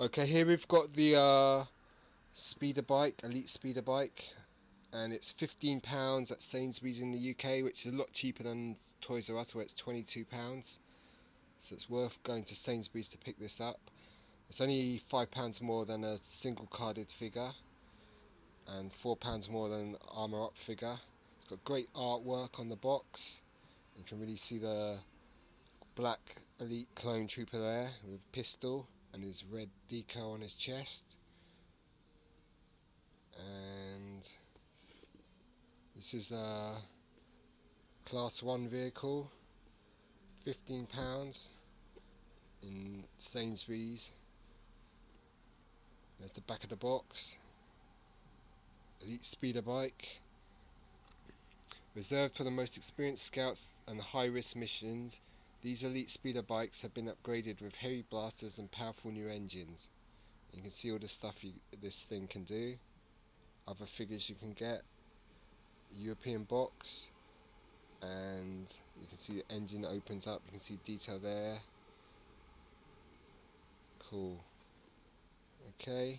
Okay, here we've got the speeder bike, elite speeder bike, and it's £15 at Sainsbury's in the UK, which is a lot cheaper than Toys R Us, where it's £22. So it's worth going to Sainsbury's to pick this up. It's only £5 more than a single carded figure, and £4 more than an Armour Up figure. It's got great artwork on the box. You can really see the black elite clone trooper there with pistol and his red decal on his chest. And this is a class 1 vehicle, £15 in Sainsbury's. There's the back of the box. Elite speeder bike, reserved for the most experienced scouts and high risk missions. These elite speeder bikes have been upgraded with heavy blasters and powerful new engines. You can see all the stuff this thing can do. Other figures you can get. European box, and you can see the engine opens up. You can see detail there. Cool. Okay.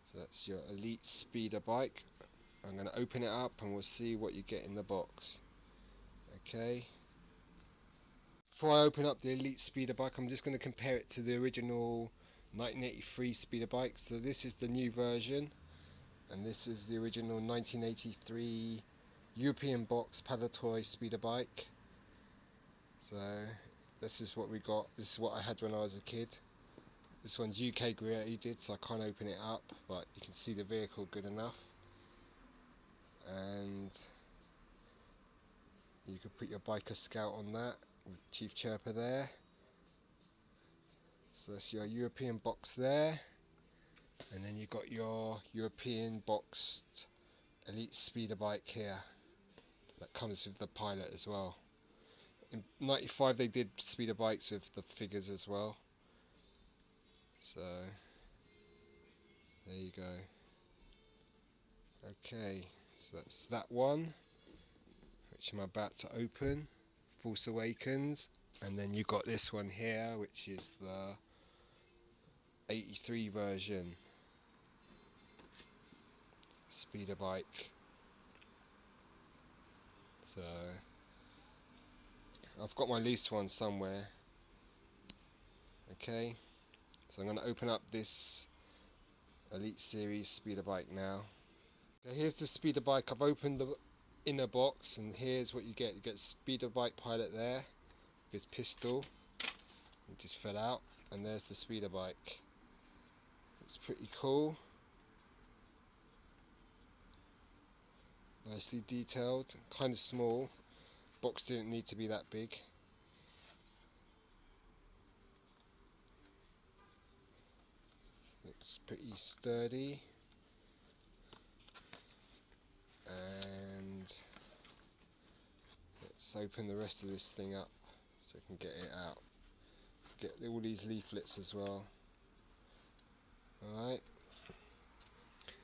So that's your elite speeder bike. I'm going to open it up and we'll see what you get in the box. Okay. Before I open up the elite speeder bike, I'm just going to compare it to the original 1983 speeder bike. So this is the new version, and this is the original 1983 European box Palatoy speeder bike. So this is what we got. This is what I had when I was a kid. This one's UK graded, so I can't open it up, but you can see the vehicle good enough. And you could put your biker scout on that with Chief Chirper there. So that's your European box there, and then you've got your European boxed elite speeder bike here that comes with the pilot as well. In '95 they did speeder bikes with the figures as well, so there you go. Okay, so that's that one, which I'm about to open, Force Awakens. And then you got this one here, which is the 83 version speeder bike. So I've got my loose one somewhere. Okay, so I'm going to open up this Elite Series speeder bike now. Okay, here's the speeder bike. I've opened the inner box, and here's what you get. You get speeder bike pilot there with his pistol. It just fell out, and there's the speeder bike. It's pretty cool. Nicely detailed, kind of small. Box didn't need to be that big. Looks pretty sturdy. And let's open the rest of this thing up so we can get it out. Get all these leaflets as well. Alright,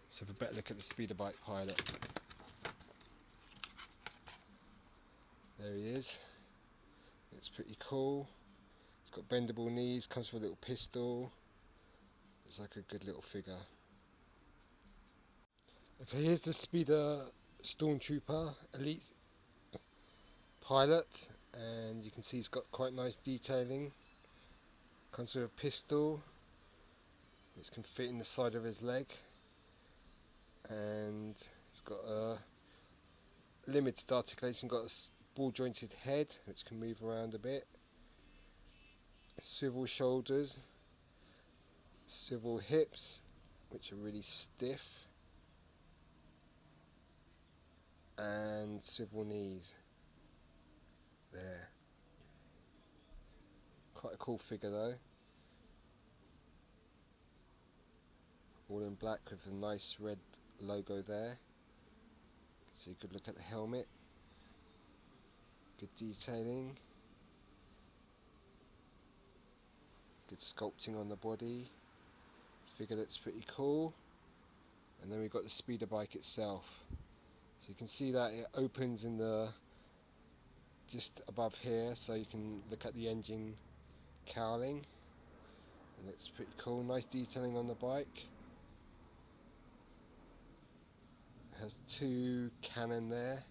so have a better look at the speeder bike pilot. There he is. It's pretty cool. It's got bendable knees, comes with a little pistol. It's like a good little figure. Okay, here's the speeder Stormtrooper Elite pilot, and you can see he's got quite nice detailing. Comes with a pistol which can fit in the side of his leg, and he's got a limited articulation, got a ball jointed head which can move around a bit, swivel shoulders, swivel hips which are really stiff, and swivel knees there. Quite a cool figure though, all in black with a nice red logo there. So you could look at the helmet, good detailing, good sculpting on the body. Figure looks pretty cool. And then we've got the speeder bike itself. So you can see that it opens in the just above here, so you can look at the engine cowling. And it's pretty cool, nice detailing on the bike. It has 2 cannon there,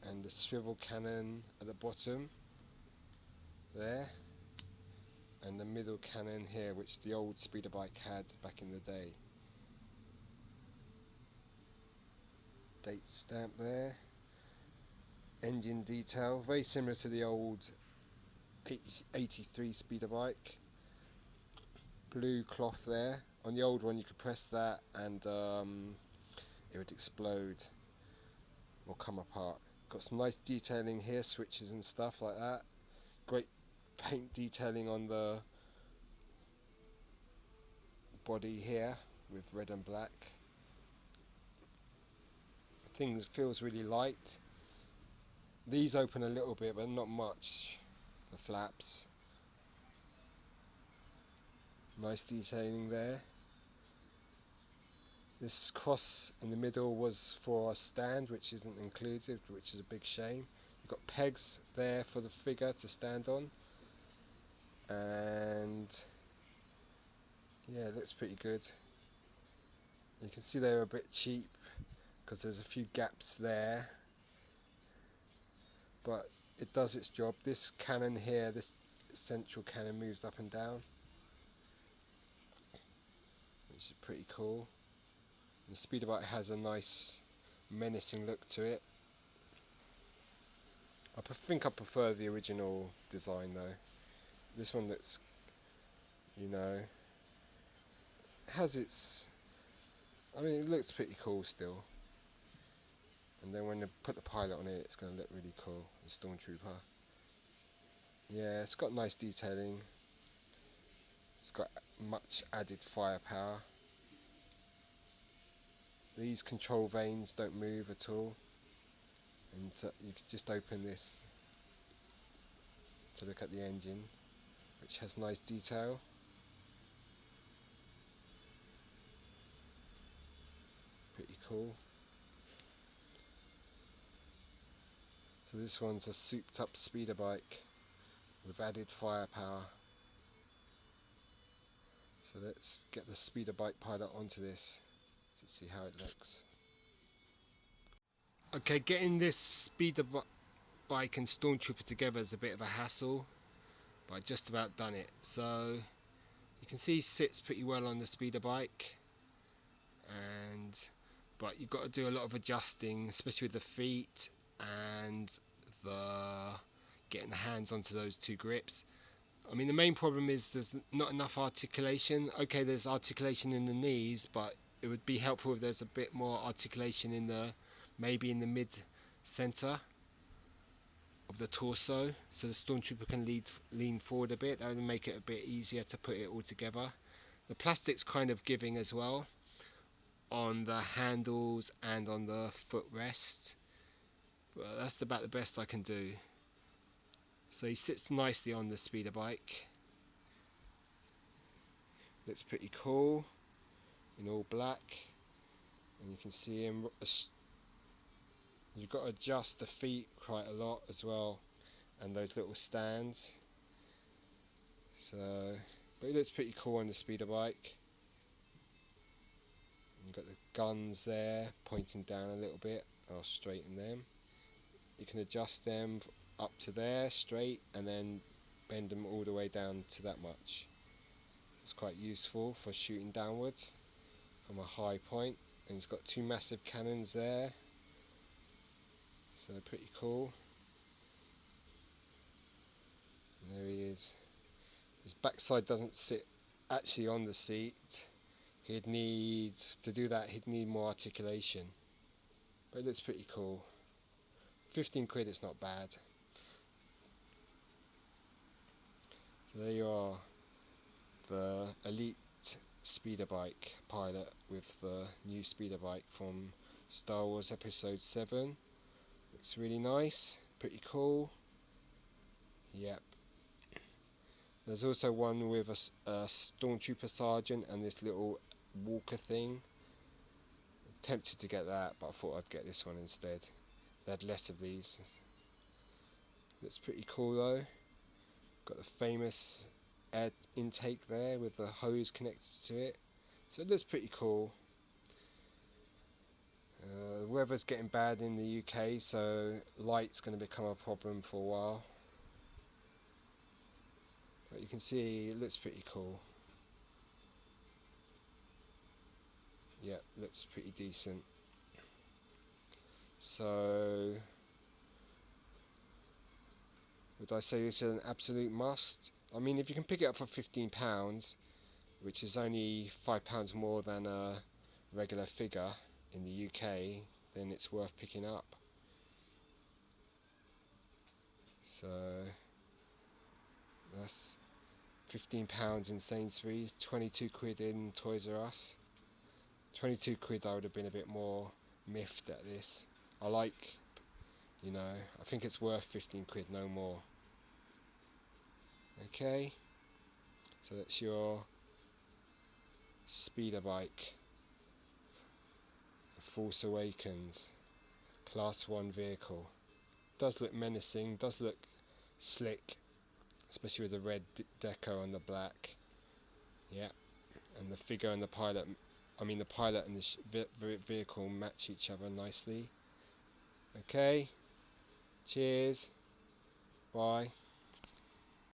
and the swivel cannon at the bottom there, and the middle cannon here, which the old speeder bike had back in the day. Date stamp there. Engine detail, very similar to the old 83 speeder bike. Blue cloth there. On the old one you could press that and it would explode or come apart. Got some nice detailing here, switches and stuff like that. Great paint detailing on the body here with red and black. Things feels really light. These open a little bit but not much, the flaps. Nice detailing there. This cross in the middle was for a stand, which isn't included, which is a big shame. You've got pegs there for the figure to stand on, and yeah, it looks pretty good. You can see they're a bit cheap because there's a few gaps there, but it does its job. This cannon here, this central cannon, moves up and down, which is pretty cool. The speeder bike has a nice menacing look to it. I think I prefer the original design though. This one looks, you know, has its, I mean, it looks pretty cool still. And then when they put the pilot on it, it's going to look really cool, the Stormtrooper. Yeah, it's got nice detailing. It's got much added firepower. These control vanes don't move at all, and you could just open this to look at the engine, which has nice detail. Pretty cool. So this one's a souped up speeder bike with added firepower. So let's get the speeder bike pilot onto this to see how it looks. Okay, getting this speeder bike and Stormtrooper together is a bit of a hassle, but I just about done it. So you can see he sits pretty well on the speeder bike, but you've got to do a lot of adjusting, especially with the feet and getting the hands onto those 2 grips. I mean, the main problem is there's not enough articulation. Okay, there's articulation in the knees, but it would be helpful if there's a bit more articulation in maybe in the mid center of the torso, so the Stormtrooper can lean forward a bit. That would make it a bit easier to put it all together. The plastic's kind of giving as well on the handles and on the footrest, but that's about the best I can do. So he sits nicely on the speeder bike. Looks pretty cool in all black, and you can see him. You've got to adjust the feet quite a lot as well, and those little stands. So, but it looks pretty cool on the speeder bike. You've got the guns there pointing down a little bit. I'll straighten them. You can adjust them up to there straight and then bend them all the way down to that much. It's quite useful for shooting downwards from a high point, and it's got 2 massive cannons there, so pretty cool. And there he is. His backside doesn't sit actually on the seat. He'd need to do that, he'd need more articulation, but it looks pretty cool. 15 quid, it's not bad. So there you are, the Elite speeder bike pilot with the new speeder bike from Star Wars Episode 7. Looks really nice, pretty cool. Yep. There's also one with a Stormtrooper Sergeant and this little walker thing. I'm tempted to get that, but I thought I'd get this one instead. They had less of these. Looks pretty cool though. Got the famous air intake there with the hose connected to it. So it looks pretty cool. The weather's getting bad in the UK, so light's going to become a problem for a while. But you can see it looks pretty cool. Yeah, looks pretty decent. So, would I say this is an absolute must? I mean, if you can pick it up for £15, which is only £5 more than a regular figure in the UK, then it's worth picking up. So that's £15 in Sainsbury's, 22 quid in Toys R Us. 22 quid I would have been a bit more miffed at this. I like, you know, I think it's worth 15 quid, no more. Okay, so that's your speeder bike, Force Awakens, Class 1 vehicle. Does look menacing, does look slick, especially with the red deco and the black. Yeah, and the figure and the pilot, the pilot and the vehicle match each other nicely. Okay, cheers, bye.